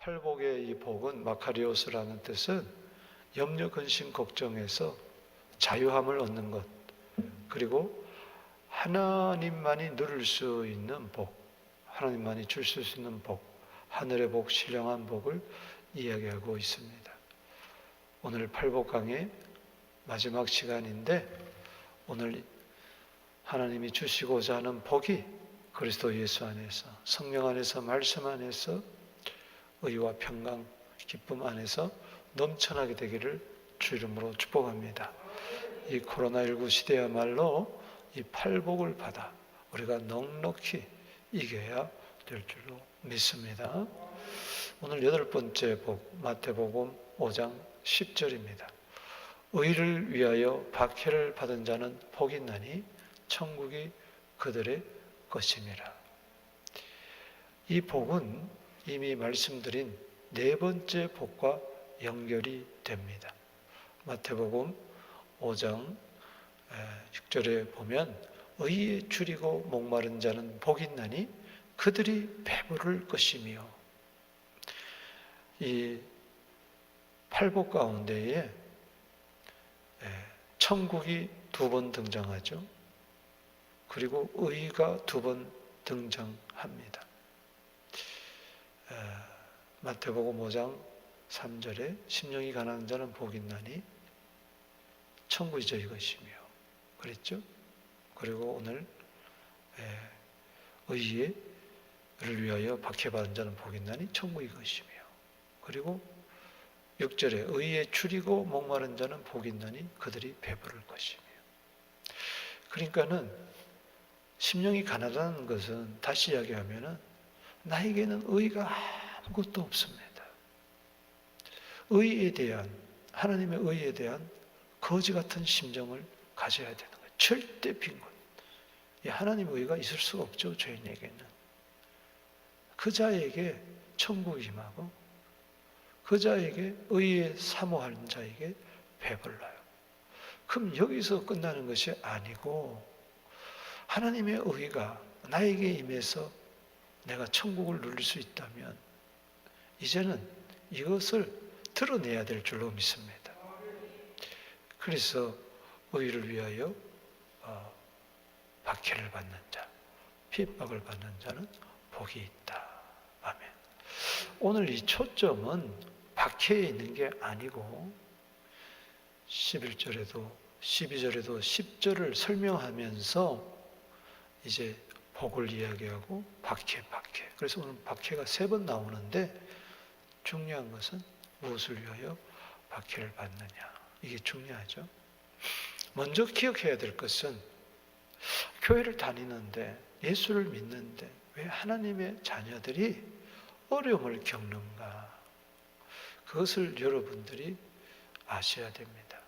팔복의 이 복은 마카리오스라는 뜻은 염려, 근심, 걱정에서 자유함을 얻는 것, 그리고 하나님만이 누릴 수 있는 복, 하나님만이 줄 수 있는 복, 하늘의 복, 신령한 복을 이야기하고 있습니다. 오늘 팔복 강의 마지막 시간인데, 오늘 하나님이 주시고자 하는 복이 그리스도 예수 안에서, 성령 안에서, 말씀 안에서 의와 평강, 기쁨 안에서 넘쳐나게 되기를 주 이름으로 축복합니다. 이 코로나19 시대야말로 이 팔복을 받아 우리가 넉넉히 이겨야 될 줄로 믿습니다. 오늘 8번째 복, 마태복음 5장 10절입니다. 의를 위하여 박해를 받은 자는 복이 있나니 천국이 그들의 것임이라. 이 복은 이미 말씀드린 4번째 복과 연결이 됩니다. 마태복음 5장 6절에 보면 의에 줄이고 목마른 자는 복이 있나니 그들이 배부를 것이며, 이 팔복 가운데에 천국이 2번 등장하죠. 그리고 의가 2번 등장합니다. 마태복음 5장 3절에 심령이 가난한 자는 복이 있나니 천국이 저희 것이며 그랬죠. 그리고 오늘 의를 위하여 박해받은 자는 복이 있나니 천국이 것이며, 그리고 6절에 의에 줄이고 목마른 자는 복이 있나니 그들이 배부를 것이며. 그러니까는 심령이 가난하다는 것은 다시 이야기하면은 나에게는 의가 아무것도 없습니다. 의에 대한, 하나님의 의에 대한 거지 같은 심정을 가져야 되는 거예요. 절대 빈곤. 하나님의 의가 있을 수가 없죠, 죄인에게는. 그 자에게 천국이 임하고 그 자에게 의에 사모하는 자에게 배불러요. 그럼 여기서 끝나는 것이 아니고 하나님의 의가 나에게 임해서 내가 천국을 누릴 수 있다면 이제는 이것을 드러내야 될 줄로 믿습니다. 그래서 의를 위하여 박해를 받는 자, 핍박을 받는 자는 복이 있다. 아멘. 오늘 이 초점은 박해에 있는 게 아니고 11절에도 12절에도 10절을 설명하면서 이제 복을 이야기하고 박해. 그래서 오늘 박해가 3번 나오는데 중요한 것은 무엇을 위하여 박해를 받느냐. 이게 중요하죠. 먼저 기억해야 될 것은 교회를 다니는데, 예수를 믿는데 왜 하나님의 자녀들이 어려움을 겪는가. 그것을 여러분들이 아셔야 됩니다.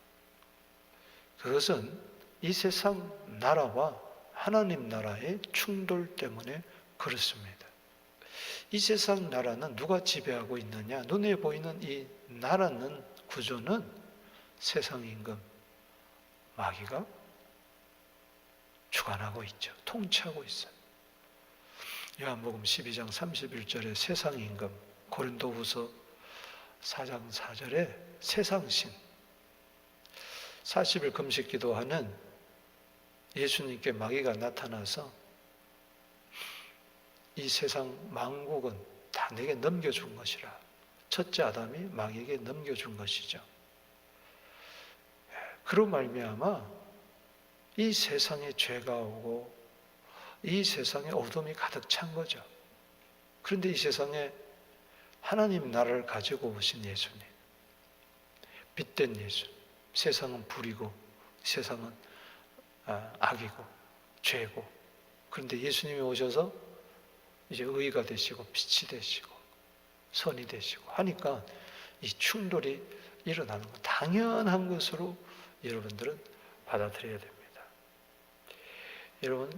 그것은 이 세상 나라와 하나님 나라의 충돌 때문에 그렇습니다. 이 세상 나라는 누가 지배하고 있느냐? 눈에 보이는 이 나라는, 구조는 세상 임금 마귀가 주관하고 있죠. 통치하고 있어요. 요한복음 12장 31절에 세상 임금, 고린도후서 4장 4절에 세상신, 40일 금식 기도하는 예수님께 마귀가 나타나서 이 세상 만국은 다 내게 넘겨준 것이라. 첫째 아담이 마귀에게 넘겨준 것이죠. 그로 말미암아 이 세상에 죄가 오고 이 세상에 어둠이 가득 찬 거죠. 그런데 이 세상에 하나님 나라를 가지고 오신 예수님, 빛된 예수, 세상은 불이고 세상은 악이고 죄고, 그런데 예수님이 오셔서 이제 의가 되시고 빛이 되시고 선이 되시고 하니까 이 충돌이 일어나는 것, 당연한 것으로 여러분들은 받아들여야 됩니다. 여러분,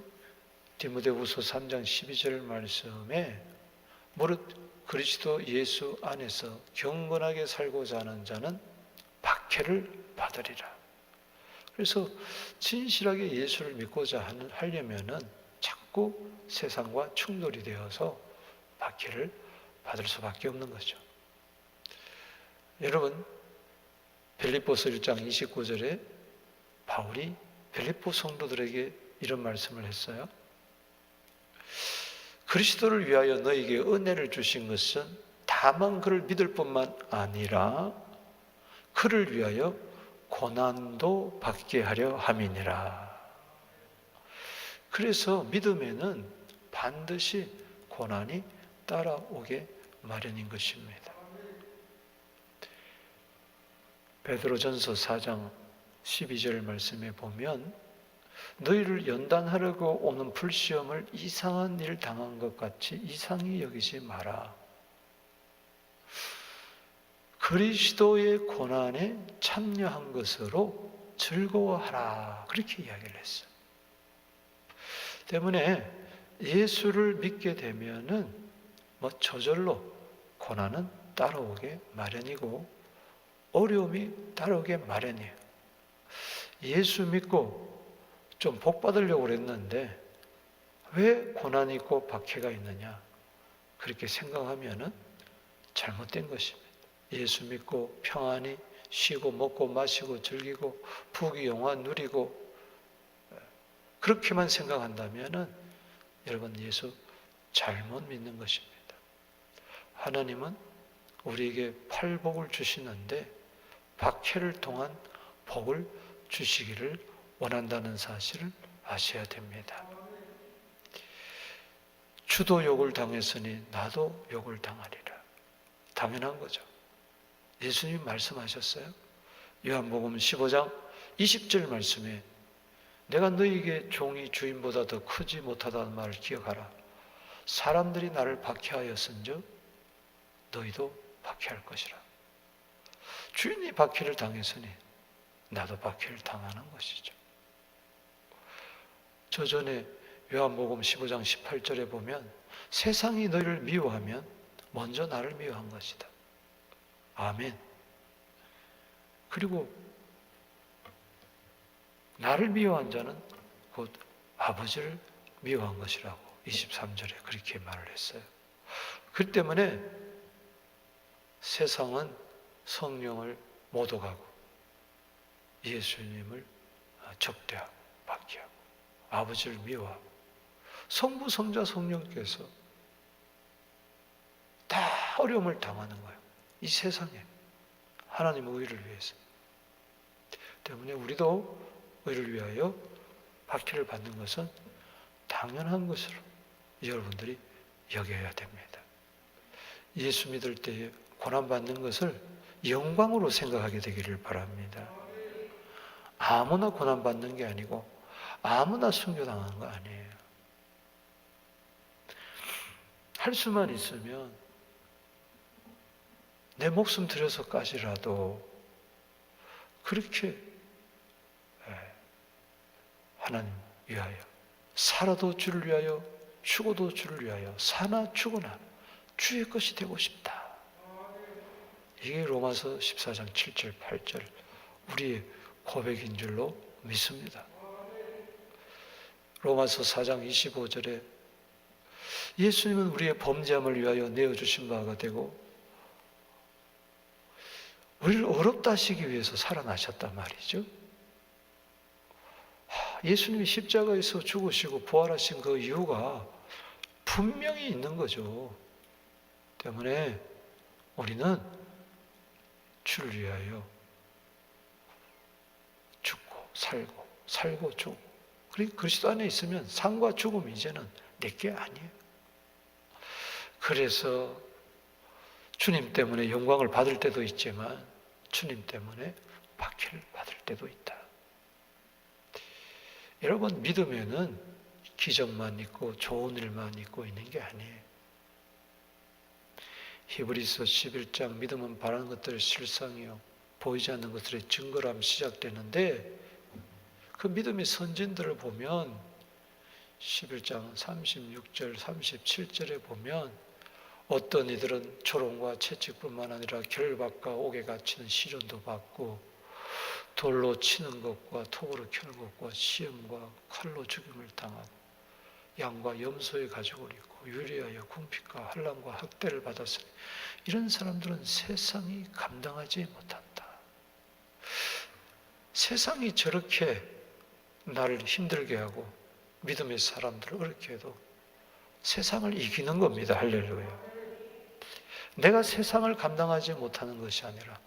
디모데후서 3장 12절 말씀에 무릇 그리스도 예수 안에서 경건하게 살고자 하는 자는 박해를 받으리라. 그래서 진실하게 예수를 믿고자 하려면은 자꾸 세상과 충돌이 되어서 박해를 받을 수밖에 없는 거죠. 여러분, 빌립보서 1장 29절에 바울이 빌립보 성도들에게 이런 말씀을 했어요. 그리스도를 위하여 너에게 은혜를 주신 것은 다만 그를 믿을 뿐만 아니라 그를 위하여 고난도 받게 하려 함이니라. 그래서 믿음에는 반드시 고난이 따라오게 마련인 것입니다. 베드로전서 4장 12절 말씀에 보면 너희를 연단하려고 오는 불시험을 이상한 일 당한 것 같이 이상히 여기지 마라. 그리스도의 고난에 참여한 것으로 즐거워하라. 그렇게 이야기를 했어요. 때문에 예수를 믿게 되면은 저절로 고난은 따라오게 마련이고 어려움이 따라오게 마련이에요. 예수 믿고 좀 복 받으려고 그랬는데 왜 고난이 있고 박해가 있느냐? 그렇게 생각하면은 잘못된 것입니다. 예수 믿고 평안히 쉬고 먹고 마시고 즐기고 부귀영화 누리고 그렇게만 생각한다면은 여러분 예수 잘못 믿는 것입니다. 하나님은 우리에게 팔복을 주시는데 박해를 통한 복을 주시기를 원한다는 사실을 아셔야 됩니다. 주도 욕을 당했으니 나도 욕을 당하리라. 당연한 거죠. 예수님이 말씀하셨어요. 요한복음 15장 20절 말씀에 내가 너희에게 종이 주인보다 더 크지 못하다는 말을 기억하라. 사람들이 나를 박해하였은즉 너희도 박해할 것이라. 주인이 박해를 당했으니 나도 박해를 당하는 것이죠. 저 전에 요한복음 15장 18절에 보면 세상이 너희를 미워하면 먼저 나를 미워한 것이다. 아멘. 그리고 나를 미워한 자는 곧 아버지를 미워한 것이라고 23절에 그렇게 말을 했어요. 그 때문에 세상은 성령을 모독하고 예수님을 적대하고 박해하고 아버지를 미워하고 성부, 성자, 성령께서 다 어려움을 당하는 거예요. 이 세상에 하나님의 의를 위해서. 때문에 우리도 의를 위하여 박해를 받는 것은 당연한 것으로 여러분들이 여겨야 됩니다. 예수 믿을 때에 고난받는 것을 영광으로 생각하게 되기를 바랍니다. 아무나 고난받는 게 아니고 아무나 순교당하는 거 아니에요. 할 수만 있으면 내 목숨 들여서까지라도 그렇게 하나님 위하여 살아도 주를 위하여 죽어도 주를 위하여 사나 죽으나 주의 것이 되고 싶다. 이게 로마서 14장 7절 8절 우리의 고백인 줄로 믿습니다. 로마서 4장 25절에 예수님은 우리의 범죄함을 위하여 내어주신 바가 되고 우리를 어렵다 하시기 위해서 살아나셨단 말이죠. 예수님이 십자가에서 죽으시고 부활하신 그 이유가 분명히 있는 거죠. 때문에 우리는 주를 위하여 죽고 살고 살고 죽고 그리고 그리스도 안에 있으면 삶과 죽음이 이제는 내게 아니에요. 그래서 주님 때문에 영광을 받을 때도 있지만 주님 때문에 박해를 받을 때도 있다. 여러분 믿으면은 기적만 있고 좋은 일만 있고 있는 게 아니에요. 히브리서 11장 믿음은 바라는 것들의 실상이요 보이지 않는 것들의 증거로 시작되는데 그 믿음의 선진들을 보면 11장 36절 37절에 보면 어떤 이들은 조롱과 채찍뿐만 아니라 결박과 옥에 갇히는 시련도 받고 돌로 치는 것과 톱으로 켜는 것과 시험과 칼로 죽임을 당하고 양과 염소의 가죽을 입고 유리하여 궁핍과 환난과 학대를 받았으니 이런 사람들은 세상이 감당하지 못한다. 세상이 저렇게 나를 힘들게 하고 믿음의 사람들을 어렵게 해도 세상을 이기는 겁니다. 할렐루야. 내가 세상을 감당하지 못하는 것이 아니라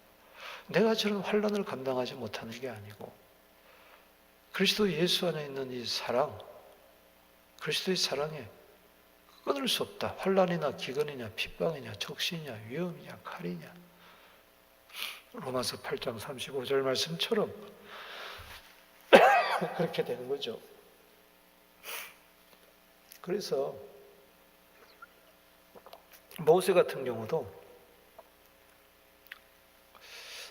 내가 저런 환난을 감당하지 못하는 게 아니고 그리스도 예수 안에 있는 이 사랑, 그리스도의 사랑에 끊을 수 없다. 환난이나 기근이냐 핍박이냐 적신이냐 위험이냐 칼이냐 로마서 8장 35절 말씀처럼 그렇게 되는 거죠. 그래서 모세 같은 경우도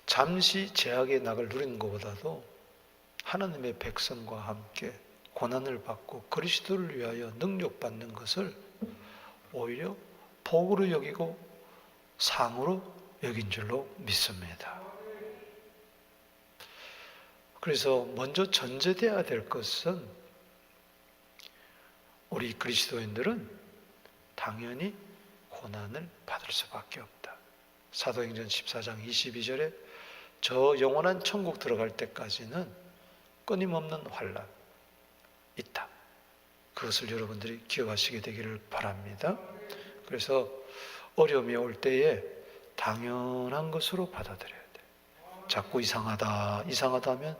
잠시 제약의 낙을 누리는 것보다도 하나님의 백성과 함께 고난을 받고 그리스도를 위하여 능력받는 것을 오히려 복으로 여기고 상으로 여긴 줄로 믿습니다. 그래서 먼저 전제되어야 될 것은 우리 그리스도인들은 당연히 고난을 받을 수밖에 없다. 사도행전 14장 22절에 저 영원한 천국 들어갈 때까지는 끊임없는 환난 있다. 그것을 여러분들이 기억하시게 되기를 바랍니다. 그래서 어려움이 올 때에 당연한 것으로 받아들여야 돼. 자꾸 이상하다 하면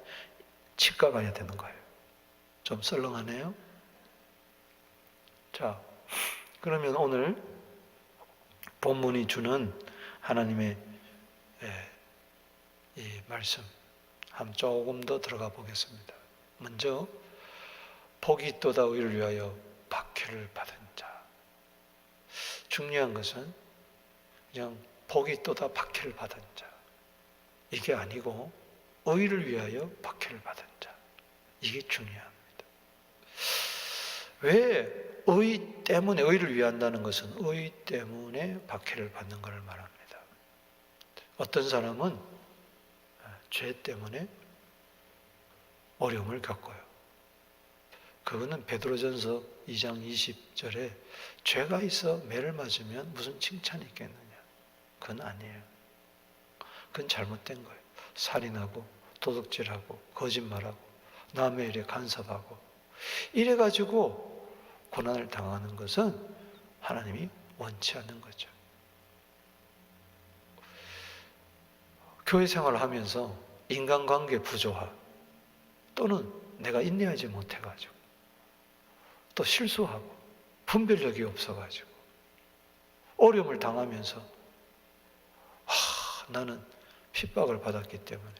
치과 가야 되는 거예요. 좀 썰렁하네요. 자, 그러면 오늘 본문이 주는 하나님의 이 말씀 한번 조금 더 들어가 보겠습니다. 먼저 복이 있도다 의를 위하여 박해를 받은 자. 중요한 것은 그냥 복이 있도다 박해를 받은 자. 이게 아니고 의를 위하여 박해를 받은 자. 이게 중요합니다. 왜 의 때문에 의를 위한다는 것은 의 때문에 박해를 받는 것을 말합니다. 어떤 사람은 죄 때문에 어려움을 겪어요. 그거는 베드로전서 2장 20절에 죄가 있어 매를 맞으면 무슨 칭찬이 있겠느냐. 그건 아니에요. 그건 잘못된 거예요. 살인하고 도둑질하고 거짓말하고 남의 일에 간섭하고 이래가지고 고난을 당하는 것은 하나님이 원치 않는 거죠. 교회 생활을 하면서 인간관계 부조화 또는 내가 인내하지 못해가지고 또 실수하고 분별력이 없어가지고 어려움을 당하면서 나는 핍박을 받았기 때문에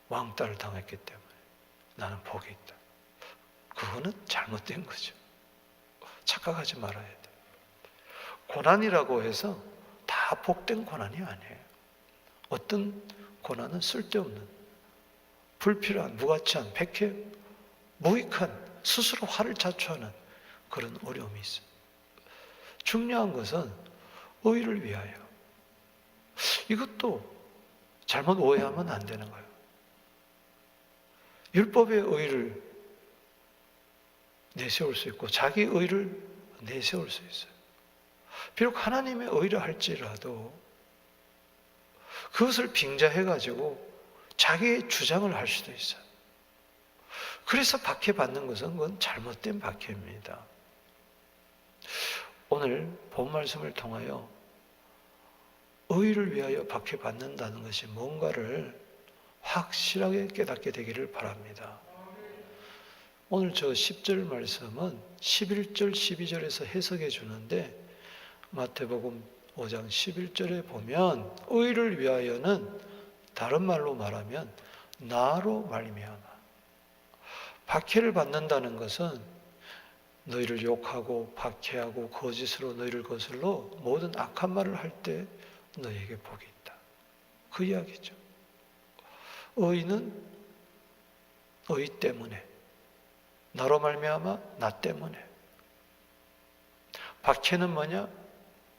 왕따를 당했기 때문에 나는 복이 있다. 그거는 잘못된 거죠. 착각하지 말아야 돼. 고난이라고 해서 다 복된 고난이 아니에요. 어떤 고난은 쓸데없는 불필요한 무가치한 백해 무익한 스스로 화를 자초하는 그런 어려움이 있어요. 중요한 것은 의를 위하여. 이것도 잘못 오해하면 안 되는 거예요. 율법의 의를 내세울 수 있고 자기 의를 내세울 수 있어요. 비록 하나님의 의를 할지라도 그것을 빙자해가지고 자기의 주장을 할 수도 있어요. 그래서 박해받는 것은 그건 잘못된 박해입니다. 오늘 본 말씀을 통하여 의를 위하여 박해받는다는 것이 뭔가를 확실하게 깨닫게 되기를 바랍니다. 오늘 저 10절 말씀은 11절, 12절에서 해석해 주는데 마태복음 5장 11절에 보면 의를 위하여는 다른 말로 말하면 나로 말미암아 박해를 받는다는 것은 너희를 욕하고 박해하고 거짓으로 너희를 거슬러 모든 악한 말을 할 때 너희에게 복이 있다. 그 이야기죠. 의는 의 때문에 나로 말미암아 나 때문에 박해는 뭐냐?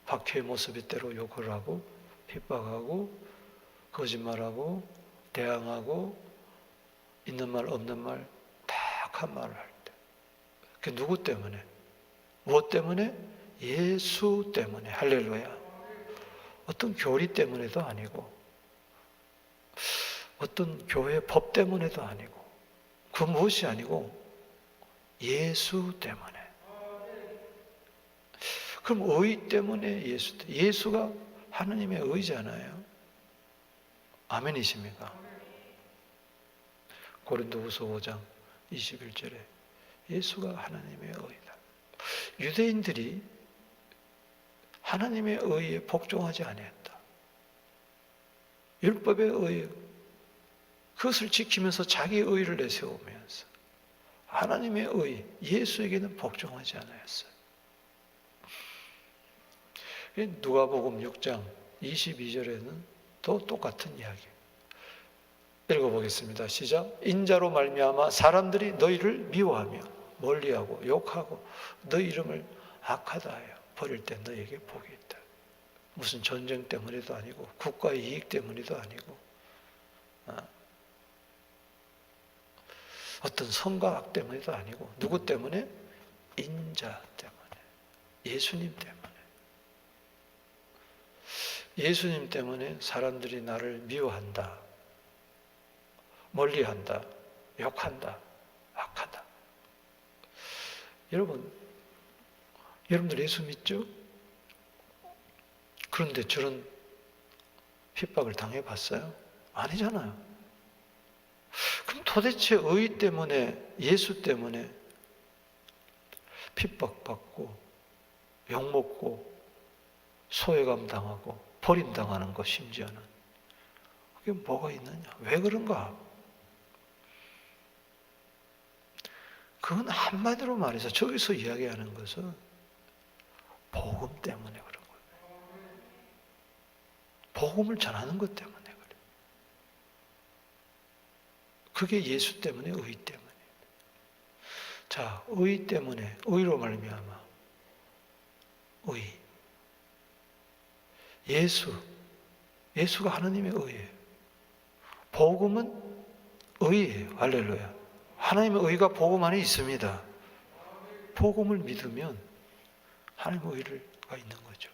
박해의 모습이 때로 욕을 하고 핍박하고 거짓말하고 대항하고 있는 말 없는 말 다 악한 말을 할 때 그 누구 때문에? 무엇 때문에? 예수 때문에. 할렐루야. 어떤 교리 때문에도 아니고, 어떤 교회 법 때문에도 아니고, 그 무엇이 아니고 예수 때문에. 그럼 의 때문에 예수가 하나님의 의잖아요. 아멘이십니까? 고린도후서 5장 21절에 예수가 하나님의 의다. 유대인들이 하나님의 의에 복종하지 아니했다. 율법의 의, 그것을 지키면서 자기 의를 내세우면서 하나님의 의, 예수에게는 복종하지 않았어요. 누가복음 6장 22절에는 또 똑같은 이야기. 읽어보겠습니다. 시작. 인자로 말미암아 사람들이 너희를 미워하며 멀리하고 욕하고 너희 이름을 악하다 하여 버릴 때 너희에게 복이 있다. 무슨 전쟁 때문에도 아니고 국가의 이익 때문에도 아니고 어떤 성과학 때문에도 아니고 누구 때문에? 인자 때문에. 예수님 때문에. 예수님 때문에 사람들이 나를 미워한다, 멀리한다, 욕한다, 악하다. 여러분들 예수 믿죠? 그런데 저런 핍박을 당해봤어요? 아니잖아요. 그럼 도대체 의 때문에, 예수 때문에 핍박받고 욕먹고 소외감 당하고 버림당하는 것, 심지어는 그게 뭐가 있느냐? 왜 그런가? 그건 한마디로 말해서 저기서 이야기하는 것은 복음 때문에 그런 거예요. 복음을 전하는 것 때문에 그래요. 그게 예수 때문에, 의 때문에. 자, 의 때문에, 의로 말미암아 의. 예수가 하나님의 의예요. 복음은 의예요. 할렐루야. 하나님의 의가 복음 안에 있습니다. 복음을 믿으면 하나님의 의가 있는 거죠.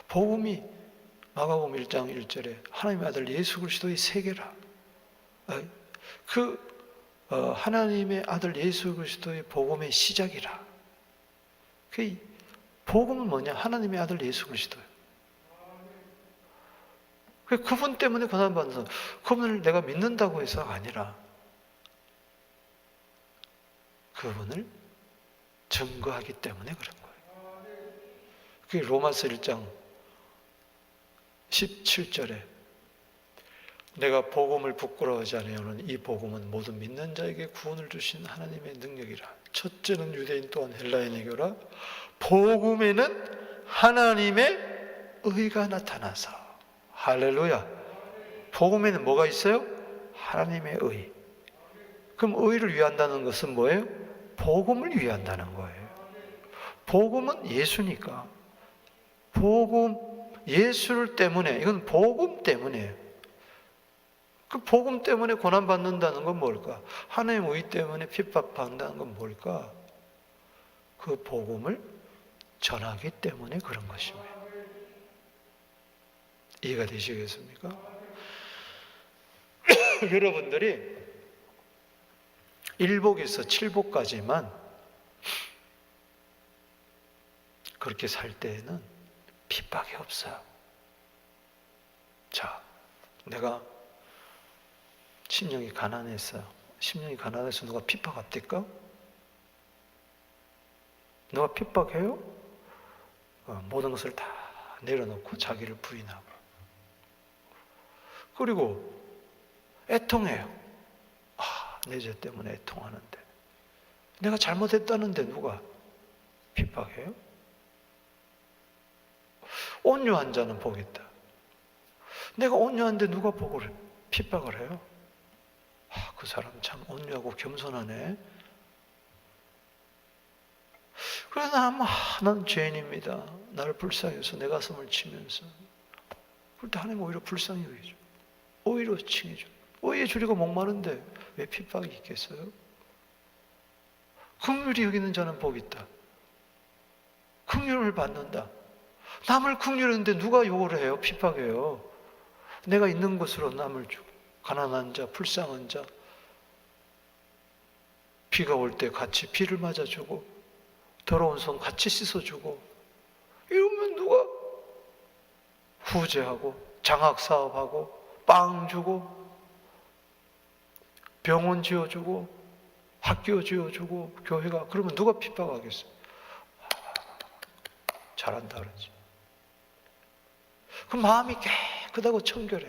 복음이 마가복음 1장 1절에 하나님의 아들 예수 그리스도의 세계라. 하나님의 아들 예수 그리스도의 복음의 시작이라. 그 복음은 뭐냐? 하나님의 아들 예수 그리스도예요. 그분 때문에 고난받는 사람, 그분을 내가 믿는다고 해서가 아니라 그분을 증거하기 때문에 그런 거예요. 그게 로마서 1장 17절에 내가 복음을 부끄러워하지 않으려는 이 복음은 모든 믿는 자에게 구원을 주신 하나님의 능력이라. 첫째는 유대인 또한 헬라인에게라. 복음에는 하나님의 의가 나타나서. 할렐루야. 복음에는 뭐가 있어요? 하나님의 의. 그럼 의를 위한다는 것은 뭐예요? 복음을 위한다는 거예요. 복음은 예수니까. 예수를 때문에, 이건 복음 때문에. 그 복음 때문에 고난받는다는 건 뭘까? 하나님의 의 때문에 핍박받는다는 건 뭘까? 그 복음을 전하기 때문에 그런 것입니다. 이해가 되시겠습니까? 여러분들이 1복에서 7복까지만 그렇게 살 때에는 핍박이 없어요. 자, 내가 심령이 가난했어요. 심령이 가난해서 누가 핍박합니까? 누가 핍박해요? 모든 것을 다 내려놓고 자기를 부인하고. 그리고 애통해요. 내 죄 때문에 애통하는데. 내가 잘못했다는데 누가 핍박해요? 온유한 자는 복이 있다. 내가 온유한데 누가 핍박을 해요? 그 사람 참 온유하고 겸손하네. 그러나 난 죄인입니다. 나를 불쌍해서 내 가슴을 치면서. 그럴 때 하나님 오히려 불쌍히 여기죠. 오히려 칭해줘. 오히려 주리가 목마른데 왜 핍박이 있겠어요? 긍휼히 여기는 자는 복이 있다. 긍휼을 받는다. 남을 긍휼했는데 누가 욕을 해요? 핍박해요. 내가 있는 것으로 남을 주고, 가난한 자, 불쌍한 자, 비가 올 때 같이 비를 맞아주고, 더러운 손 같이 씻어주고, 이러면 누가 후재하고 장학사업하고 빵 주고 병원 지어주고 학교 지어주고 교회가, 그러면 누가 핍박하겠어요? 잘한다 그러지. 그 마음이 깨끗하고 청결해.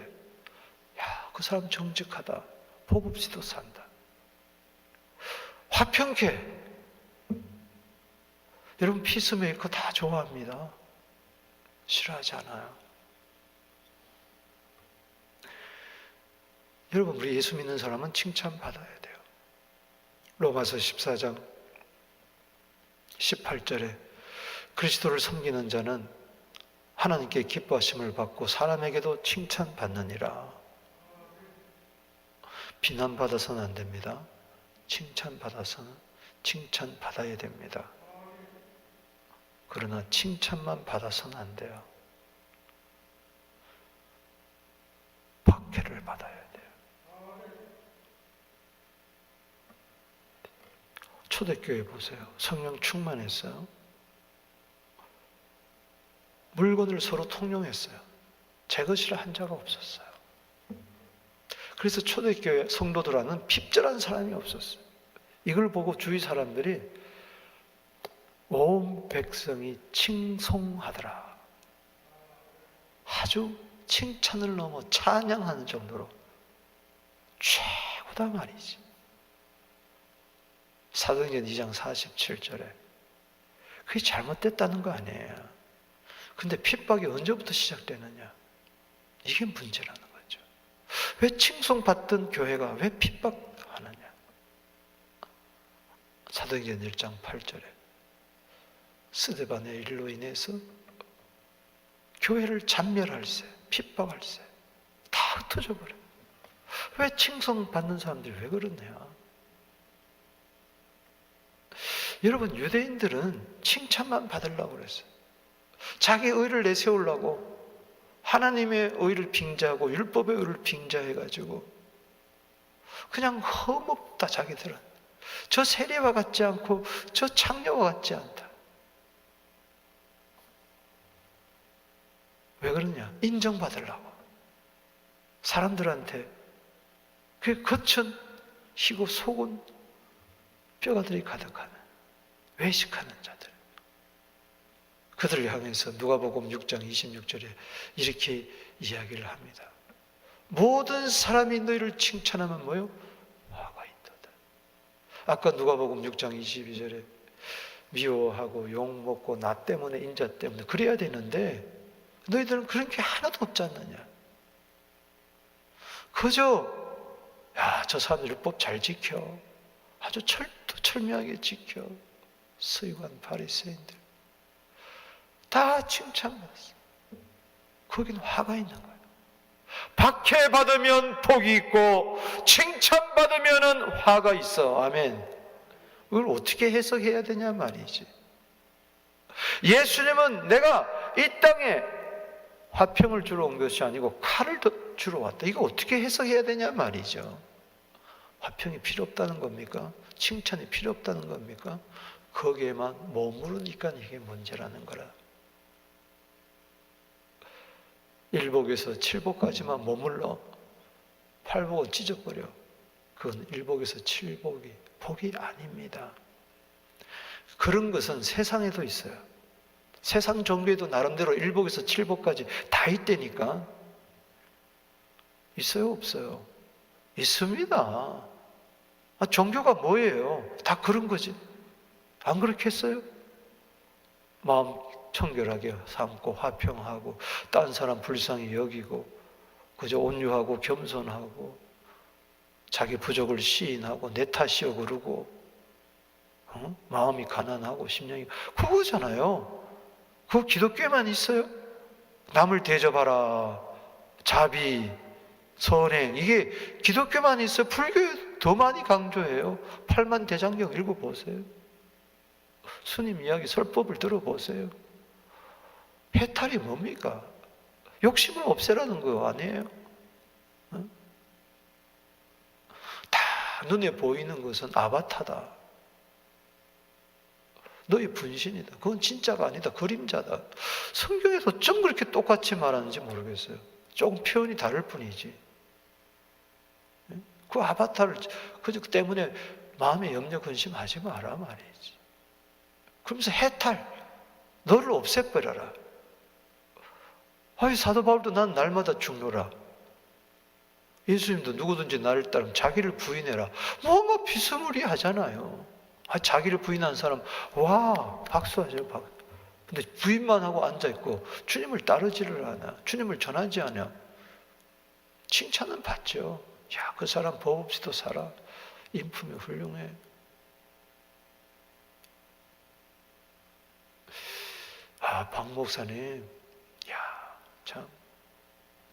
야, 그 사람 정직하다. 복 없이도 산다. 화평케. 여러분 피스메이커 다 좋아합니다. 싫어하지 않아요. 여러분 우리 예수 믿는 사람은 칭찬받아야 돼요. 로마서 14장 18절에 그리스도를 섬기는 자는 하나님께 기뻐하심을 받고 사람에게도 칭찬받느니라. 비난받아서는 안 됩니다. 칭찬받아서는 칭찬받아야 됩니다. 그러나 칭찬만 받아서는 안 돼요. 박해를 받아야 돼요. 초대교회 보세요. 성령 충만했어요. 물건을 서로 통용했어요. 제 것이라 한 자가 없었어요. 그래서 초대교회 성도들하는 핍절한 사람이 없었어요. 이걸 보고 주위 사람들이 온 백성이 칭송하더라. 아주 칭찬을 넘어 찬양하는 정도로 최고다 말이지. 사도행전 2장 47절에 그게 잘못됐다는 거 아니에요. 근데 핍박이 언제부터 시작되느냐? 이게 문제라는 거죠. 왜 칭송받던 교회가 왜 핍박하느냐? 사도행전 1장 8절에 스데반의 일로 인해서 교회를 잔멸할세, 핍박할세 다 흩어져 버려요. 왜 칭송받는 사람들이 왜 그러냐? 여러분 유대인들은 칭찬만 받으려고 그랬어요. 자기 의를 내세우려고 하나님의 의를 빙자하고 율법의 의를 빙자해가지고 그냥 허물다. 자기들은 저 세리와 같지 않고 저 창녀와 같지 않다. 왜 그러냐? 인정받으려고. 사람들한테 그 겉은 희고 속은 뼈가들이 가득하는 외식하는 자들. 그들을 향해서 누가복음 6장 26절에 이렇게 이야기를 합니다. 모든 사람이 너희를 칭찬하면 뭐요? 화가 있도다. 아까 누가복음 6장 22절에 미워하고 욕먹고 나 때문에 인자 때문에 그래야 되는데 너희들은 그런 게 하나도 없지 않느냐. 그저 야, 저 사람 율법 잘 지켜. 아주 철두철미하게 지켜. 서기관 바리새인들 다 칭찬받았어. 거기는 화가 있는 거예요. 박해받으면 복이 있고 칭찬받으면 화가 있어. 아멘. 이걸 어떻게 해석해야 되냐 말이지. 예수님은 내가 이 땅에 화평을 주러 온 것이 아니고 칼을 주러 왔다. 이거 어떻게 해석해야 되냐 말이죠. 화평이 필요 없다는 겁니까? 칭찬이 필요 없다는 겁니까? 거기에만 머무르니까 이게 문제라는 거라. 일복에서 칠복까지만 머물러 팔복은 찢어버려. 그건 일복에서 칠복이 복이 아닙니다. 그런 것은 세상에도 있어요. 세상 종교에도 나름대로 일복에서 칠복까지 다 있다니까. 있어요? 없어요? 있습니다. 종교가 뭐예요? 다 그런 거지. 안 그렇게 했어요? 마음 청결하게 삼고 화평하고 딴 사람 불쌍히 여기고 그저 온유하고 겸손하고 자기 부족을 시인하고 내 탓이여 그러고 마음이 가난하고 심령이 그거잖아요. 그거 기독교에만 있어요? 남을 대접하라, 자비, 선행, 이게 기독교만 있어요? 불교에 더 많이 강조해요. 팔만 대장경 읽어보세요. 스님 이야기 설법을 들어보세요. 해탈이 뭡니까? 욕심을 없애라는 거 아니에요? 응? 다 눈에 보이는 것은 아바타다. 너의 분신이다. 그건 진짜가 아니다. 그림자다. 성경에서 좀 그렇게 똑같이 말하는지 모르겠어요. 조금 표현이 다를 뿐이지. 그 아바타를 그 때문에 마음에 염려 근심하지 마라 말이지. 그러면서 해탈, 너를 없애버려라. 아이 사도 바울도 난 날마다 죽노라. 예수님도 누구든지 나를 따르면 자기를 부인해라. 뭔가 비스무리하잖아요. 자기를 부인한 사람 와 박수하죠. 근데 부인만 하고 앉아있고 주님을 따르지를 않아. 주님을 전하지 않아. 칭찬은 받죠. 야, 그 사람 법 없이도 살아. 인품이 훌륭해. 박 목사님, 야, 참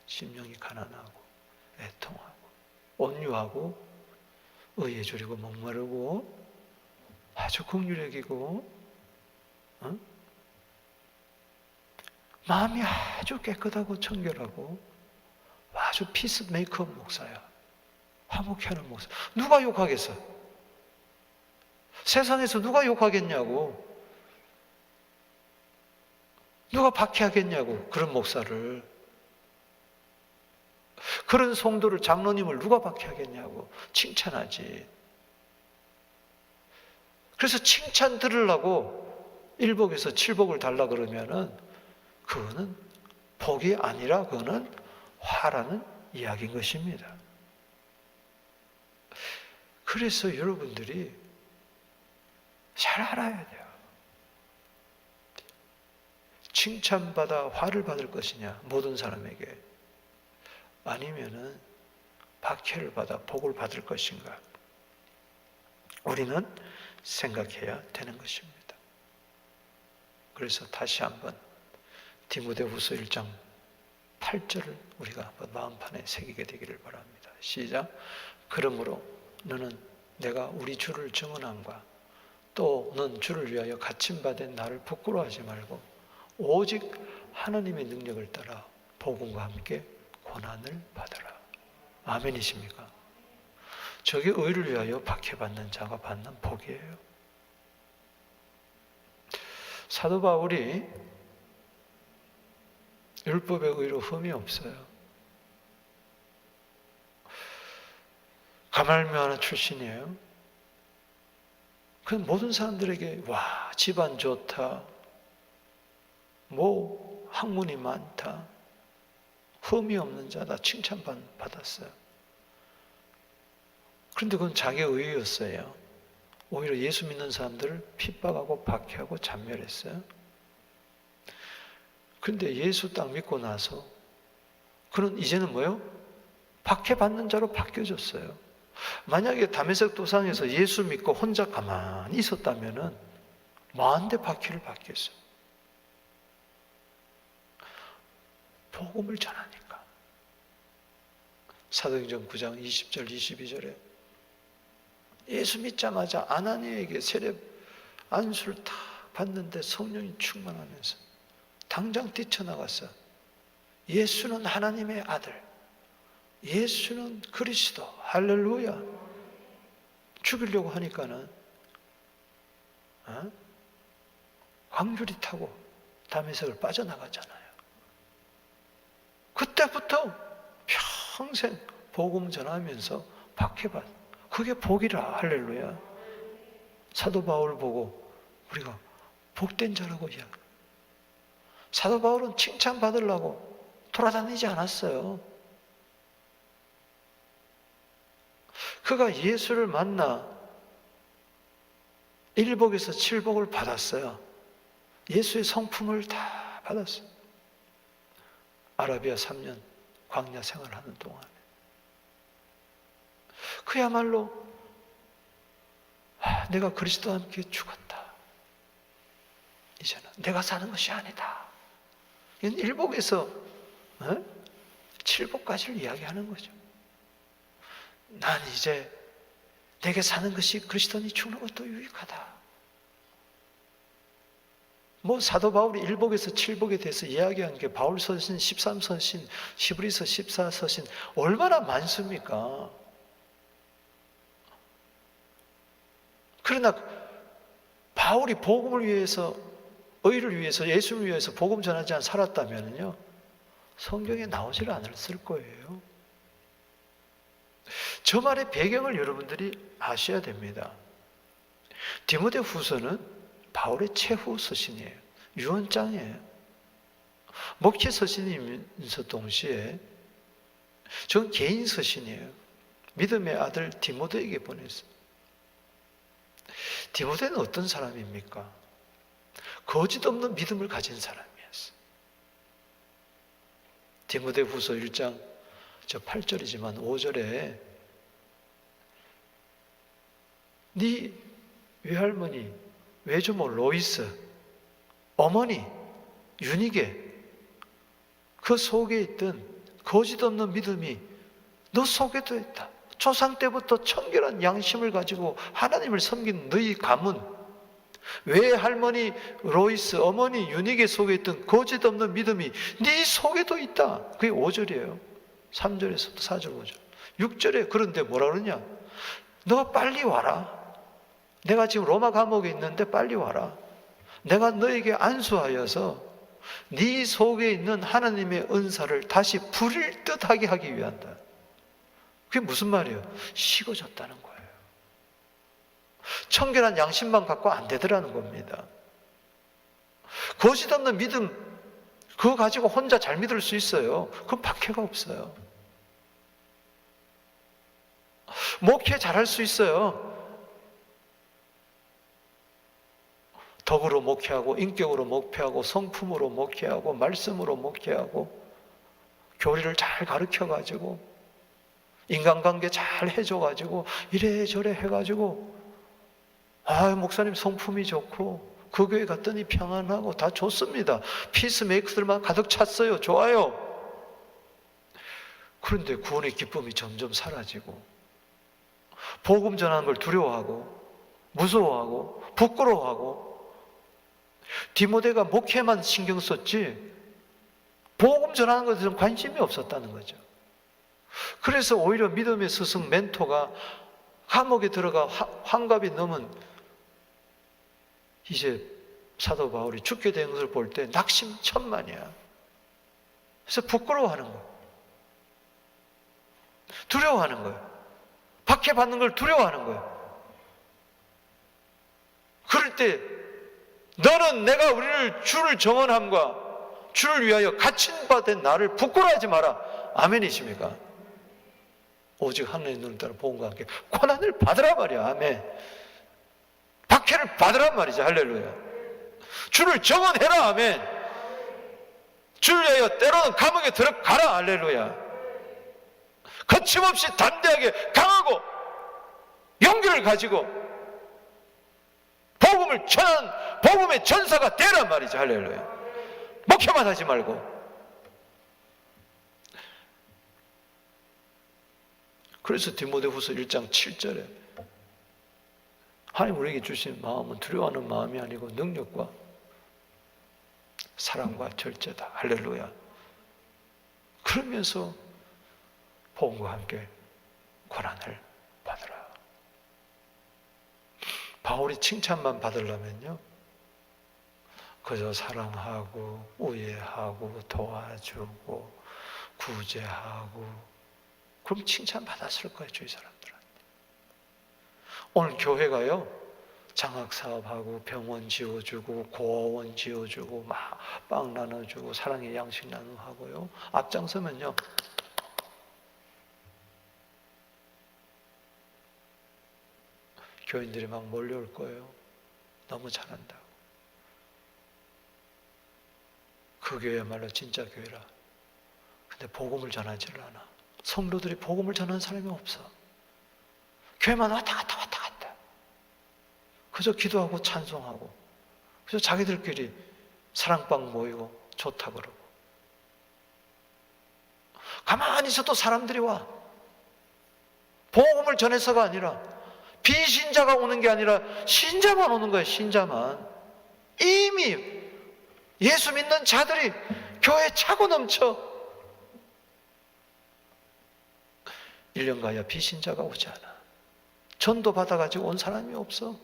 심령이 가난하고 애통하고 온유하고 의에 줄이고 목마르고 아주 긍휼적이고 마음이 아주 깨끗하고 청결하고 아주 피스메이커 목사야. 화목해 하는 목사. 누가 욕하겠어? 세상에서 누가 욕하겠냐고. 누가 박해하겠냐고. 그런 목사를. 그런 성도를, 장로님을 누가 박해하겠냐고. 칭찬하지. 그래서 칭찬 들으려고 일복에서 칠복을 달라 그러면은 그거는 복이 아니라 그거는 화라는 이야기인 것입니다. 그래서 여러분들이 잘 알아야 돼요. 칭찬받아 화를 받을 것이냐, 모든 사람에게. 아니면은 박해를 받아 복을 받을 것인가. 우리는 생각해야 되는 것입니다. 그래서 다시 한번 디모데후서 1장 8절을 우리가 한번 마음판에 새기게 되기를 바랍니다. 시작. 그러므로 너는 내가 우리 주를 증언함과 또 넌 주를 위하여 갇힘받은 나를 부끄러워하지 말고 오직 하나님의 능력을 따라 복음과 함께 고난을 받아라. 아멘이십니까? 저게 의를 위하여 박해받는 자가 받는 복이에요. 사도 바울이 율법의 의로 흠이 없어요. 가말묘하는 출신이에요. 그 모든 사람들에게 와 집안 좋다, 뭐 학문이 많다, 흠이 없는 자다 칭찬받았어요. 그런데 그건 자기 의였어요. 오히려 예수 믿는 사람들을 핍박하고 박해하고 잔멸했어요. 그런데 예수 딱 믿고 나서 그는 이제는 뭐요? 박해받는 자로 바뀌어졌어요. 만약에 다메섹 도상에서 예수 믿고 혼자 가만히 있었다면은 만대 박해를 받겠어요. 복음을 전하니까. 사도행전 9장 20절 22절에 예수 믿자마자 아나니에게 세례 안수를 다 받는데 성령이 충만하면서 당장 뛰쳐나가서 예수는 하나님의 아들, 예수는 그리스도, 할렐루야. 죽이려고 하니까는 광주리 타고 다메섹을 빠져나갔잖아요. 그때부터 평생 복음 전하면서 박해받. 그게 복이라. 할렐루야. 사도 바울 보고 우리가 복된 자라고 이야기. 사도 바울은 칭찬받으려고 돌아다니지 않았어요. 그가 예수를 만나 일복에서 칠복을 받았어요. 예수의 성품을 다 받았어요. 아라비아 3년 광야 생활하는 동안에 그야말로 내가 그리스도와 함께 죽었다. 이제는 내가 사는 것이 아니다. 이건 일복에서 칠복까지를 이야기하는 거죠. 난 이제 내게 사는 것이 그리스도니 죽는 것도 유익하다. 뭐 사도 바울이 일복에서 칠복에 대해서 이야기한 게 바울서신 13서신, 히브리서 14서신 얼마나 많습니까? 그러나 바울이 복음을 위해서, 의를 위해서, 예수를 위해서 복음 전하지 않아 살았다면요, 성경에 나오질 않았을 거예요. 저 말의 배경을 여러분들이 아셔야 됩니다. 디모데 후서는 바울의 최후 서신이에요. 유언장이에요. 목회 서신이면서 동시에 전 개인 서신이에요. 믿음의 아들 디모데에게 보냈어요. 디모데는 어떤 사람입니까? 거짓 없는 믿음을 가진 사람이었어요. 디모데 후서 1장 8절이지만 5절에 네 외할머니, 외조모 로이스, 어머니 유니게 그 속에 있던 거짓 없는 믿음이 너 속에도 있다. 조상 때부터 청결한 양심을 가지고 하나님을 섬긴 너희 가문, 외할머니 로이스, 어머니 유니게 속에 있던 거짓 없는 믿음이 네 속에도 있다. 그게 5절이에요. 3절에서부터 4절, 5절. 6절에 그런데 뭐라 그러냐? 너 빨리 와라. 내가 지금 로마 감옥에 있는데 빨리 와라. 내가 너에게 안수하여서 네 속에 있는 하나님의 은사를 다시 부릴 듯하게 하기 위한다. 그게 무슨 말이에요? 식어졌다는 거예요. 청결한 양심만 갖고 안 되더라는 겁니다. 거짓 없는 믿음, 그거 가지고 혼자 잘 믿을 수 있어요. 그건 박해가 없어요. 목회 잘할 수 있어요. 덕으로 목회하고, 인격으로 목회하고, 성품으로 목회하고, 말씀으로 목회하고, 교리를 잘 가르쳐가지고, 인간관계 잘 해줘가지고, 이래저래 해가지고, 목사님 성품이 좋고, 그 교회 갔더니 평안하고 다 좋습니다. 피스메이커들만 가득 찼어요. 좋아요. 그런데 구원의 기쁨이 점점 사라지고, 복음 전하는 걸 두려워하고, 무서워하고, 부끄러워하고, 디모데가 목회만 신경 썼지 복음 전하는 것에 대해서 관심이 없었다는 거죠. 그래서 오히려 믿음의 스승 멘토가 감옥에 들어가 환갑이 넘은 이제 사도 바울이 죽게 된 것을 볼 때 낙심천만이야. 그래서 부끄러워하는 거예요. 두려워하는 거예요. 박해받는 걸 두려워하는 거예요. 그럴 때 너는 내가 우리를 주를 정언함과 주를 위하여 갇힌 바 된 나를 부끄러워하지 마라. 아멘이십니까? 오직 하나님의 눈을 따라 복음과 함께 고난을 받으라 말이야. 아멘. 박해를 받으란 말이죠. 할렐루야. 주를 정언해라. 아멘. 주를 위하여 때로는 감옥에 들어가라. 할렐루야. 거침없이 담대하게 강하고 용기를 가지고 복음을 전한 복음의 전사가 되란 말이죠. 할렐루야. 목회만 하지 말고. 그래서 디모데후서 1장 7절에 하나님 우리에게 주신 마음은 두려워하는 마음이 아니고 능력과 사랑과 절제다. 할렐루야. 그러면서 복음과 함께 고난을 받으라. 바울이 칭찬만 받으려면요, 그저 사랑하고 우애하고 도와주고 구제하고 그럼 칭찬 받았을 거예요. 주위 사람들한테. 오늘 교회가요, 장학사업하고 병원 지어주고 고아원 지어주고 막 빵 나눠주고 사랑의 양식 나누하고요, 앞장서면요 교인들이 막 몰려올 거예요. 너무 잘한다고. 그 교회야말로 진짜 교회라. 근데 복음을 전하지를 않아. 성도들이 복음을 전하는 사람이 없어. 교회만 왔다 갔다. 그저 기도하고 찬송하고, 그저 자기들끼리 사랑방 모이고 좋다 그러고. 가만히 있어도 사람들이 와. 복음을 전해서가 아니라, 비신자가 오는 게 아니라 신자만 오는 거예요. 신자만. 이미 예수 믿는 자들이 교회에 차고 넘쳐. 1년 가야 비신자가 오지 않아. 전도 받아가지고 온 사람이 없어.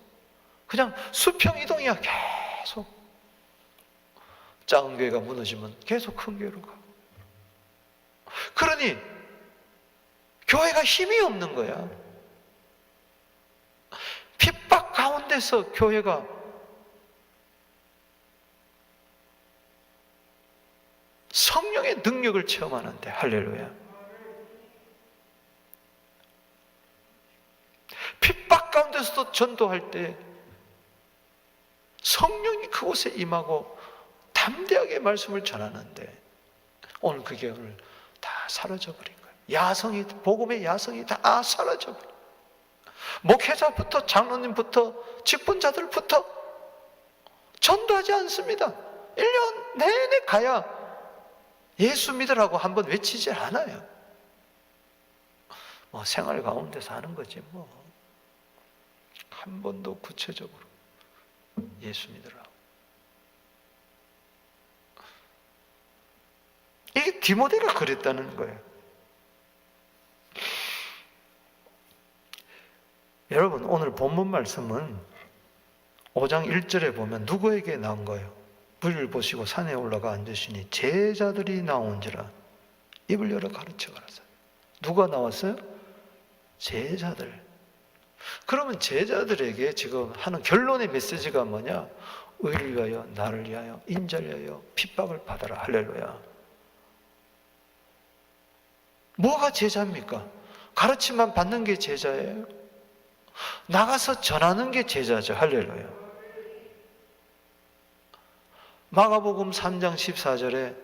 그냥 수평 이동이야. 계속. 작은 교회가 무너지면 계속 큰 교회로 가고. 그러니 교회가 힘이 없는 거야. 핍박 가운데서 교회가 성령의 능력을 체험하는데, 할렐루야. 핍박 가운데서도 전도할 때 성령이 그곳에 임하고 담대하게 말씀을 전하는데, 오늘 그게 오늘 다 사라져버린 거예요. 야성이, 복음의 야성이 다 사라져버린 거예요. 목회자부터 장로님부터 직분자들부터 전도하지 않습니다. 1년 내내 가야 예수 믿으라고 한번 외치지 않아요. 뭐 생활 가운데서 하는 거지 뭐. 한 번도 구체적으로 예수 믿으라고. 이게 디모데가 그랬다는 거예요. 여러분, 오늘 본문 말씀은 5장 1절에 보면 누구에게 나온 거예요? 불을 보시고 산에 올라가 앉으시니 제자들이 나온지라 입을 열어 가르쳐 가라사. 누가 나왔어요? 제자들. 그러면 제자들에게 지금 하는 결론의 메시지가 뭐냐? 의를 위하여, 나를 위하여, 인자를 위하여 핍박을 받아라. 할렐루야. 뭐가 제자입니까? 가르침만 받는 게 제자예요? 나가서 전하는 게 제자죠. 할렐루야. 마가복음 3장 14절에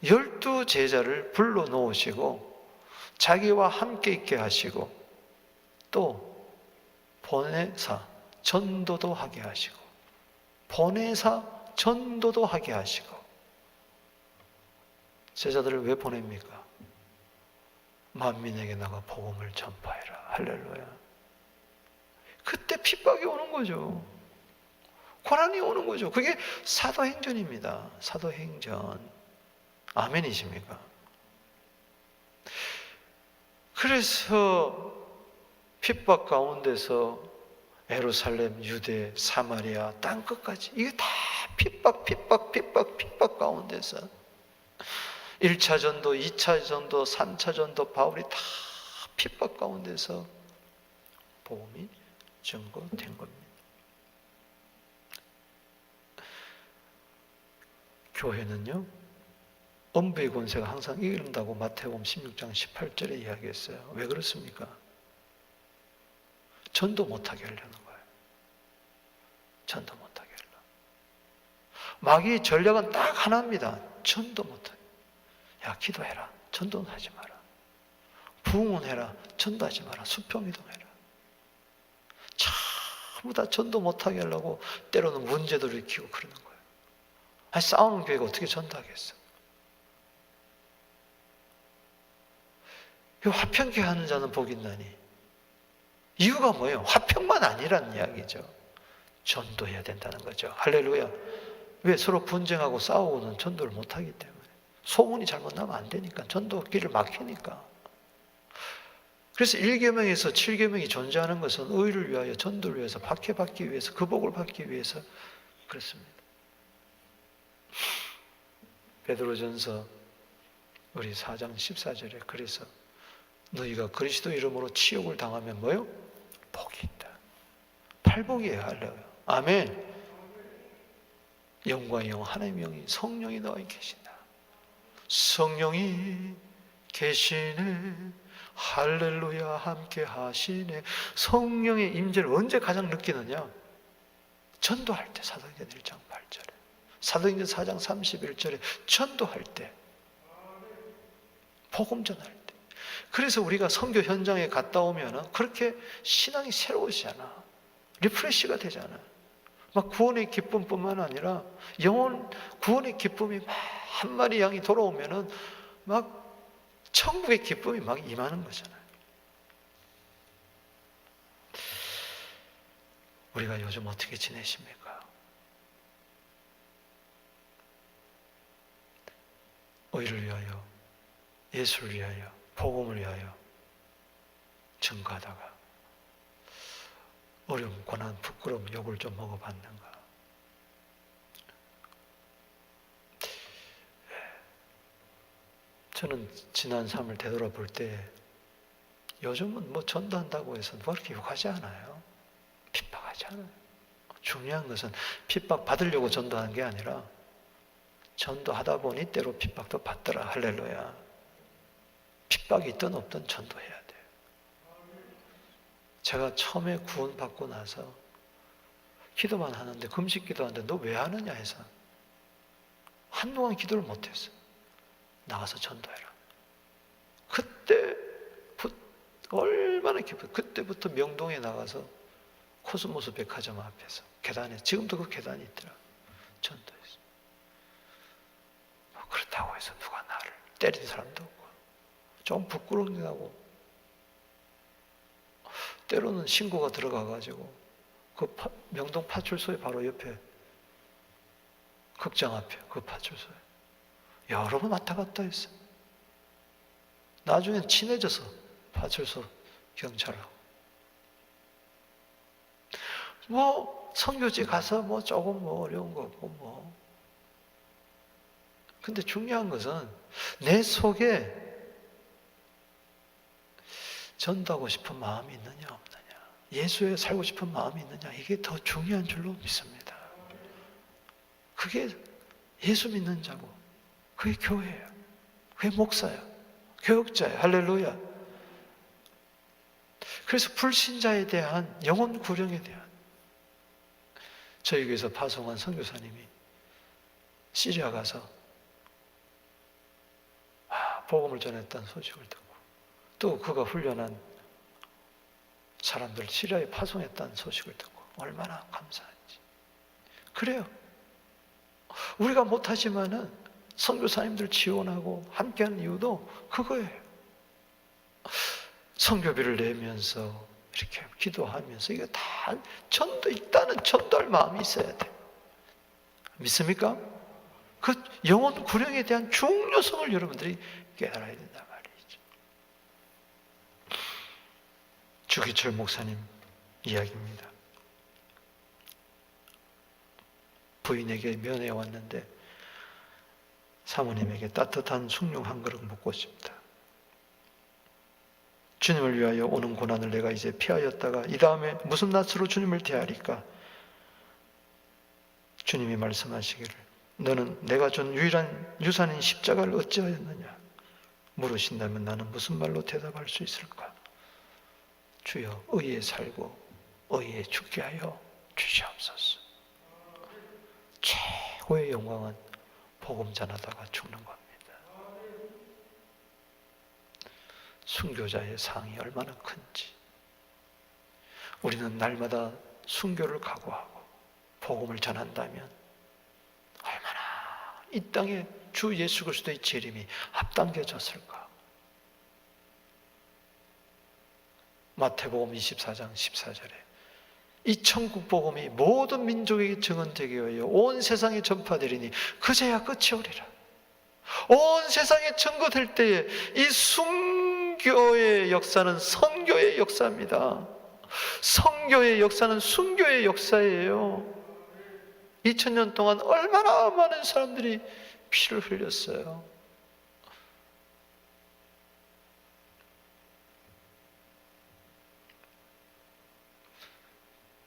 12 제자를 불러 놓으시고 자기와 함께 있게 하시고 또 보내사 전도도 하게 하시고, 보내사 전도도 하게 하시고. 제자들을 왜 보냅니까? 만민에게 나가 복음을 전파해라. 할렐루야. 그때 핍박이 오는 거죠. 고난이 오는 거죠. 그게 사도행전입니다. 사도행전. 아멘이십니까? 그래서 핍박 가운데서 예루살렘, 유대, 사마리아, 땅끝까지 이게 다 핍박 가운데서 1차 전도, 2차 전도, 3차 전도, 바울이 다 핍박 가운데서 복음이 증거된 겁니다. 교회는요, 엄부의 권세가 항상 이긴다고 마태복음 16장 18절에 이야기했어요. 왜 그렇습니까? 전도 못하게 하려는 거예요. 전도 못하게 하려고. 마귀의 전략은 딱 하나입니다. 전도 못하게. 야, 기도해라. 전도는 하지 마라. 부흥은 해라. 전도하지 마라. 수평이동해라. 전부 다 전도 못하게 하려고 때로는 문제도 일으키고 그러는 거예요. 아니, 싸우는 교회가 어떻게 전도하겠어? 화평케 하는 자는 복이 있나니. 이유가 뭐예요? 화평만 아니라는 이야기죠. 전도해야 된다는 거죠. 할렐루야. 왜? 서로 분쟁하고 싸우고는 전도를 못하기 때문에. 소문이 잘못 나면 안 되니까. 전도 길을 막히니까. 그래서 1계명에서 7계명이 존재하는 것은 의를 위하여, 전도를 위해서, 박해받기 위해서, 그 복을 받기 위해서 그렇습니다. 베드로전서 우리 4장 14절에 그래서 너희가 그리스도 이름으로 치욕을 당하면 뭐요? 복이 있다. 팔복이에요. 할렐루야. 아멘. 영과 영, 하나님의 영이, 성령이 너희 계신다. 성령이 계시네. 할렐루야. 함께 하시네. 성령의 임재를 언제 가장 느끼느냐? 전도할 때. 사도행전 1장 8절에, 사도행전 4장 31절에 전도할 때, 복음 전할 때. 그래서 우리가 선교 현장에 갔다 오면 그렇게 신앙이 새로워지잖아. 리프레시가 되잖아. 막 구원의 기쁨뿐만 아니라 영혼 구원의 기쁨이 막 한 마리 양이 돌아오면은 막 천국의 기쁨이 막 임하는 거잖아요. 우리가 요즘 어떻게 지내십니까? 의를 위하여, 예수를 위하여, 복음을 위하여 증거하다가 어려움, 고난, 부끄러움, 욕을 좀 먹어봤는가? 저는 지난 삶을 되돌아볼 때 요즘은 뭐 전도한다고 해서 뭐 그렇게 욕하지 않아요. 핍박하지 않아요. 중요한 것은 핍박 받으려고 전도하는 게 아니라 전도하다 보니 때로 핍박도 받더라. 할렐루야. 핍박이 있든 없든 전도해야 돼요. 제가 처음에 구원받고 나서 기도만 하는데, 금식 기도하는데 너 왜 하느냐 해서 한동안 기도를 못했어요. 나가서 전도해라. 얼마나 기뻐요. 그때부터 명동에 나가서 코스모스 백화점 앞에서 계단에, 지금도 그 계단이 있더라, 전도했어요. 그렇다고 해서 누가 나를 때린 사람도 없고, 좀 부끄러운 하고, 때로는 신고가 들어가가지고 그 명동 파출소에 바로 옆에 극장 앞에 그 파출소에 여러 번 왔다 갔다 했어요. 나중엔 친해져서 파출소 경찰하고 뭐 선교지 가서 뭐 조금 뭐 어려운 거 없고 뭐. 근데 중요한 것은 내 속에 전도하고 싶은 마음이 있느냐 없느냐, 예수에 살고 싶은 마음이 있느냐, 이게 더 중요한 줄로 믿습니다. 그게 예수 믿는 자고, 그게 교회예요. 그게 목사예요. 교역자예요. 할렐루야. 그래서 불신자에 대한, 영혼 구령에 대한, 저희 교회에서 파송한 선교사님이 시리아 가서 복음을 전했다는 소식을 듣고, 또 그가 훈련한 사람들 시리아에 파송했다는 소식을 듣고 얼마나 감사한지. 그래요. 우리가 못하지만은 선교사님들 지원하고 함께하는 이유도 그거예요. 선교비를 내면서 이렇게 기도하면서, 이거 다 전도 있다는, 전도할 마음이 있어야 돼. 믿습니까? 그 영혼 구령에 대한 중요성을 여러분들이 깨달아야 된단 말이죠. 주기철 목사님 이야기입니다. 부인에게 면회 왔는데 사모님에게 따뜻한 숭늉 한 그릇 먹고 싶다. 주님을 위하여 오는 고난을 내가 이제 피하였다가 이 다음에 무슨 낯으로 주님을 대하리까? 주님이 말씀하시기를, 너는 내가 준 유일한 유산인 십자가를 어찌하였느냐 물으신다면 나는 무슨 말로 대답할 수 있을까? 주여, 의에 살고 의에 죽게 하여 주시옵소서. 최고의 영광은 복음 전하다가 죽는 겁니다. 순교자의 상이 얼마나 큰지, 우리는 날마다 순교를 각오하고 복음을 전한다면 얼마나 이 땅에 주 예수 그리스도의 재림이 앞당겨졌을까. 마태복음 24장 14절에 이 천국 복음이 모든 민족에게 증언되게 하여 온 세상에 전파되리니 그제야 끝이 오리라. 온 세상에 증거될 때에 이 순교의 역사는 선교의 역사입니다. 선교의 역사는 순교의 역사예요. 2000년 동안 얼마나 많은 사람들이 피를 흘렸어요.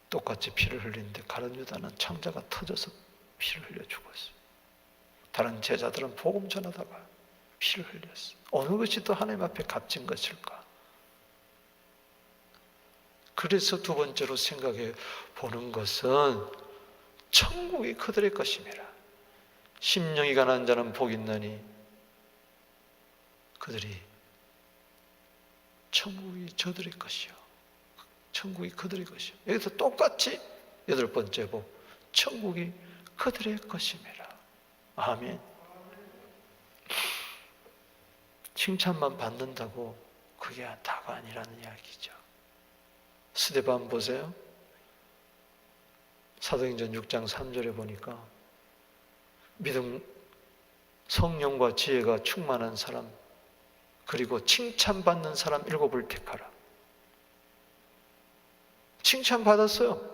똑같이 피를 흘리는데 가룟 유다는 창자가 터져서 피를 흘려 죽었어요. 다른 제자들은 복음 전하다가 피를 흘렸어요. 어느 것이 더 하나님 앞에 값진 것일까? 그래서 두 번째로 생각해 보는 것은 천국이 그들의 것임이라. 심령이 가난한 자는 복이 있나니 그들이 천국이 저들의 것이요, 천국이 그들의 것이요. 여기서 똑같이 여덟 번째 복, 천국이 그들의 것임이라. 아멘. 칭찬만 받는다고 그게 다가 아니라는 이야기죠. 스데반 보세요. 사도행전 6장 3절에 보니까 믿음 성령과 지혜가 충만한 사람, 그리고 칭찬받는 사람 7을 택하라. 칭찬받았어요.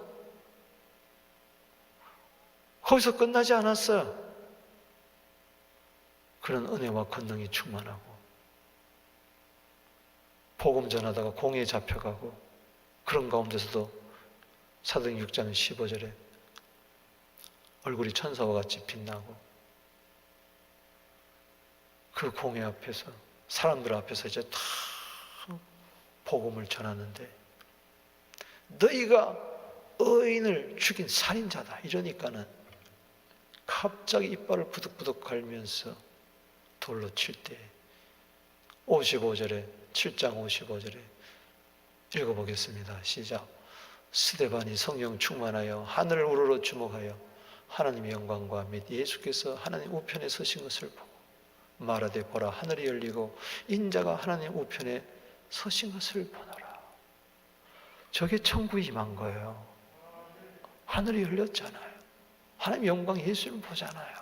거기서 끝나지 않았어요. 그런 은혜와 권능이 충만하고 복음 전하다가 공에 잡혀가고 그런 가운데서도 사도행 6장 15절에 얼굴이 천사와 같이 빛나고 그 공회 앞에서 사람들 앞에서 이제 다 복음을 전하는데 너희가 의인을 죽인 살인자다 이러니까는 갑자기 이빨을 부득부득 갈면서 돌로 칠 때 55절에 7장 55절에 읽어보겠습니다. 시작. 스데반이 성령 충만하여 하늘을 우러러 주목하여 하나님의 영광과 및 예수께서 하나님 우편에 서신 것을 보고 말하되 보라 하늘이 열리고 인자가 하나님 우편에 서신 것을 보노라. 저게 천국이 임한 거예요. 하늘이 열렸잖아요. 하나님 영광 예수를 보잖아요.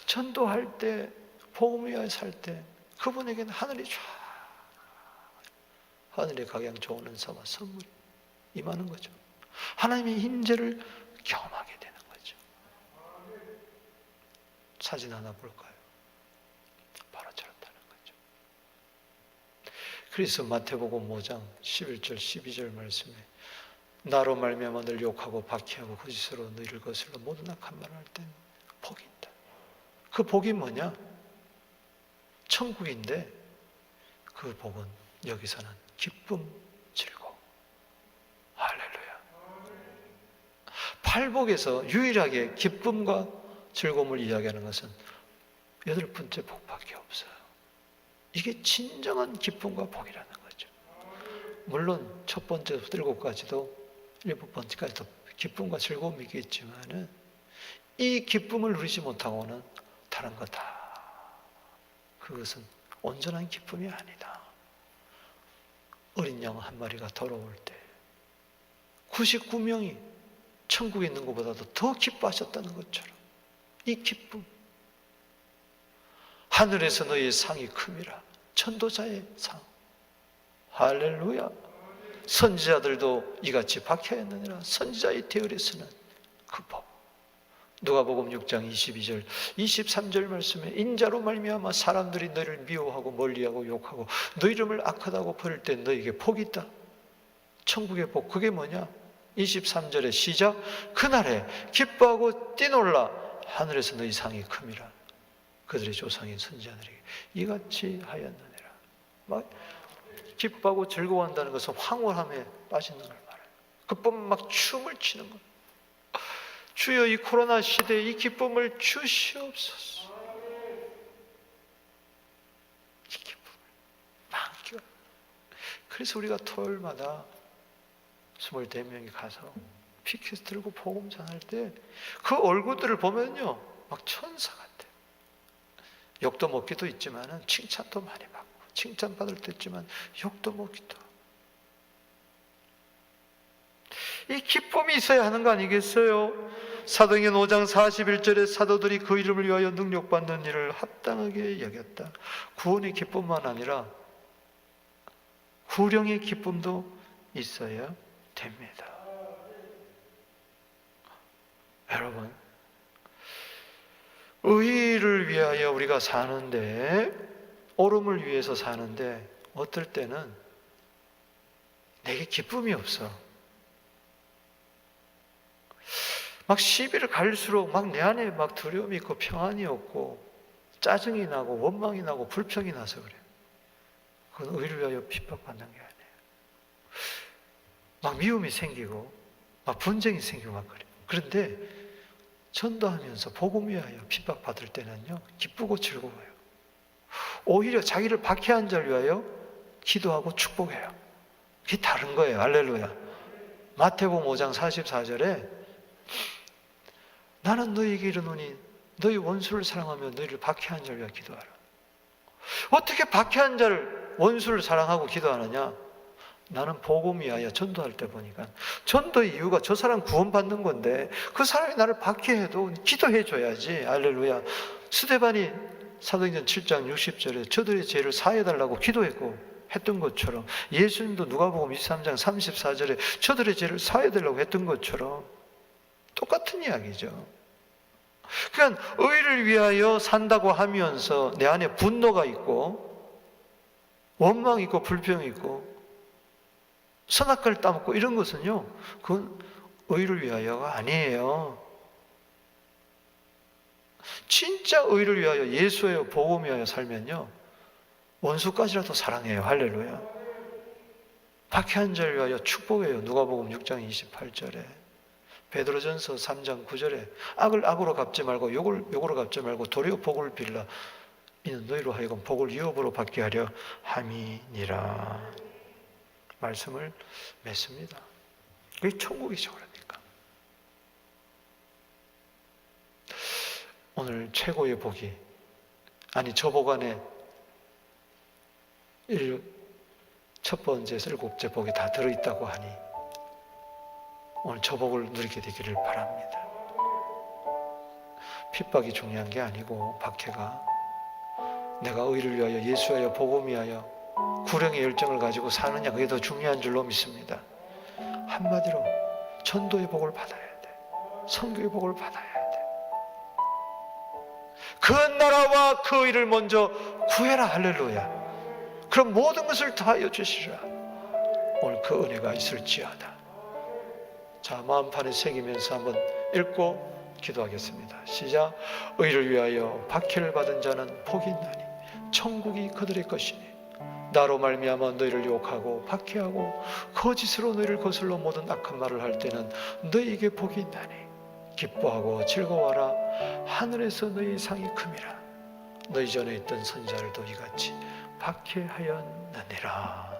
전도할 때 복음 위하여 살 때 그분에게는 하늘이 쫙 하늘의 각양 좋은 은사와 선물이 임하는 거죠. 하나님의 임재를 경험하게 되는 거죠. 사진 하나 볼까요? 바로 저렇다는 거죠. 그래서 마태복음 5장 11절 12절 말씀에 나로 말미암아 늘 욕하고 박해하고 거짓으로 너희를 거슬러 모든 악한 말을 할 때는 복이 있다. 그 복이 뭐냐? 천국인데 그 복은 여기서는 기쁨, 즐거움. 할렐루야. 팔복에서 유일하게 기쁨과 즐거움을 이야기하는 것은 8번째 복밖에 없어요. 이게 진정한 기쁨과 복이라는 거죠. 물론 첫 번째부터 7가지도 7번째까지도 기쁨과 즐거움이 있겠지만은 이 기쁨을 누리지 못하고는 다른 거다. 그것은 온전한 기쁨이 아니다. 어린 양 한 마리가 돌아올 때 99명이 천국에 있는 것보다도 더 기뻐하셨다는 것처럼 이 기쁨, 하늘에서 너희의 상이 큼이라. 천도자의 상. 할렐루야. 선지자들도 이같이 박해하였느니라. 선지자의 대열에서는 그 복. 누가복음 6장 22절 23절 말씀에 인자로 말미암아 사람들이 너희를 미워하고 멀리하고 욕하고 너 이름을 악하다고 버릴 때 너희에게 복이 있다. 천국의 복, 그게 뭐냐? 23절에 시작. 그날에 기뻐하고 뛰놀라 하늘에서 너희 상이 큼이라. 그들의 조상인 선지자들에게 이같이 하였느니라. 막 기뻐하고 즐거워한다는 것은 황홀함에 빠지는 걸 말해요. 그뿐 막 춤을 추는 것. 주여 이 코로나 시대에 이 기쁨을 주시옵소서. 이 기쁨을 많게. 그래서 우리가 토요일마다 24명이 가서 피켓 들고 복음 전할 때 그 얼굴들을 보면요 막 천사 같아요. 욕도 먹기도 있지만 칭찬도 많이 받고 칭찬받을 때 있지만 욕도 먹기도. 이 기쁨이 있어야 하는 거 아니겠어요? 사도행전 5장 41절에 사도들이 그 이름을 위하여 능력받는 일을 합당하게 여겼다. 구원의 기쁨만 아니라 후령의 기쁨도 있어야 됩니다. 여러분, 의를 위하여 우리가 사는데, 옳음을 위해서 사는데 어떨 때는 내게 기쁨이 없어. 막 시비를 갈수록 막 내 안에 막 두려움이 있고 평안이 없고 짜증이 나고 원망이 나고 불평이 나서 그래. 그건 의를 위하여 핍박받는 게 아니에요. 막 미움이 생기고 막 분쟁이 생기고 막 그래. 그런데 전도하면서 복음 위하여 핍박받을 때는요 기쁘고 즐거워요. 오히려 자기를 박해한 자를 위하여 기도하고 축복해요. 그게 다른 거예요. 할렐루야. 마태복음 5장 44절에 나는 너희에게 이르노니 너희 원수를 사랑하며 너희를 박해한 자를 위하여 기도하라. 어떻게 박해한 자를 원수를 사랑하고 기도하느냐? 나는 복음 위하여 전도할 때 보니까 전도의 이유가 저 사람 구원받는 건데 그 사람이 나를 박해해도 기도해 줘야지. 할렐루야. 스데반이 사도행전 7장 60절에 저들의 죄를 사해달라고 기도했고 했던 것처럼, 예수님도 누가복음 23장 34절에 저들의 죄를 사해달라고 했던 것처럼 똑같은 이야기죠. 그러니까 의를 위하여 산다고 하면서 내 안에 분노가 있고 원망이 있고 불평이 있고 선악과를 따먹고 이런 것은요, 그건 의를 위하여가 아니에요. 진짜 의를 위하여, 예수의 복음 위하여 살면요, 원수까지라도 사랑해요. 할렐루야. 박해한 자를 위하여 축복해요. 누가복음 6장 28절에, 베드로전서 3장 9절에 악을 악으로 갚지 말고 욕을 욕으로 갚지 말고 도리어 복을 빌라. 이는 너희로 하여금 복을 유업으로 받게 하려 함이니라. 말씀을 맺습니다. 그게 천국이죠. 그러니까 오늘 최고의 복이, 아니 저 복 안에 첫 번째에서 일곱째 복이 다 들어있다고 하니 오늘 저 복을 누리게 되기를 바랍니다. 핍박이 중요한 게 아니고 박해가, 내가 의를 위하여, 예수 위하여, 복음 위하여 구령의 열정을 가지고 사느냐, 그게 더 중요한 줄로 믿습니다. 한마디로 전도의 복을 받아야 돼. 선교의 복을 받아야 돼. 그 나라와 그 의를 먼저 구해라. 할렐루야. 그럼 모든 것을 더하여 주시라. 오늘 그 은혜가 있을지어다. 자, 마음판에 새기면서 한번 읽고 기도하겠습니다. 시작. 의를 위하여 박해를 받은 자는 복이 있나니 천국이 그들의 것이니 나로 말미암아 너희를 욕하고 박해하고 거짓으로 너희를 거슬러 모든 악한 말을 할 때는 너희에게 복이 있나니 기뻐하고 즐거워하라. 하늘에서 너희 상이 큼이라. 너희 전에 있던 선자들도 이같이 박해하였느니라.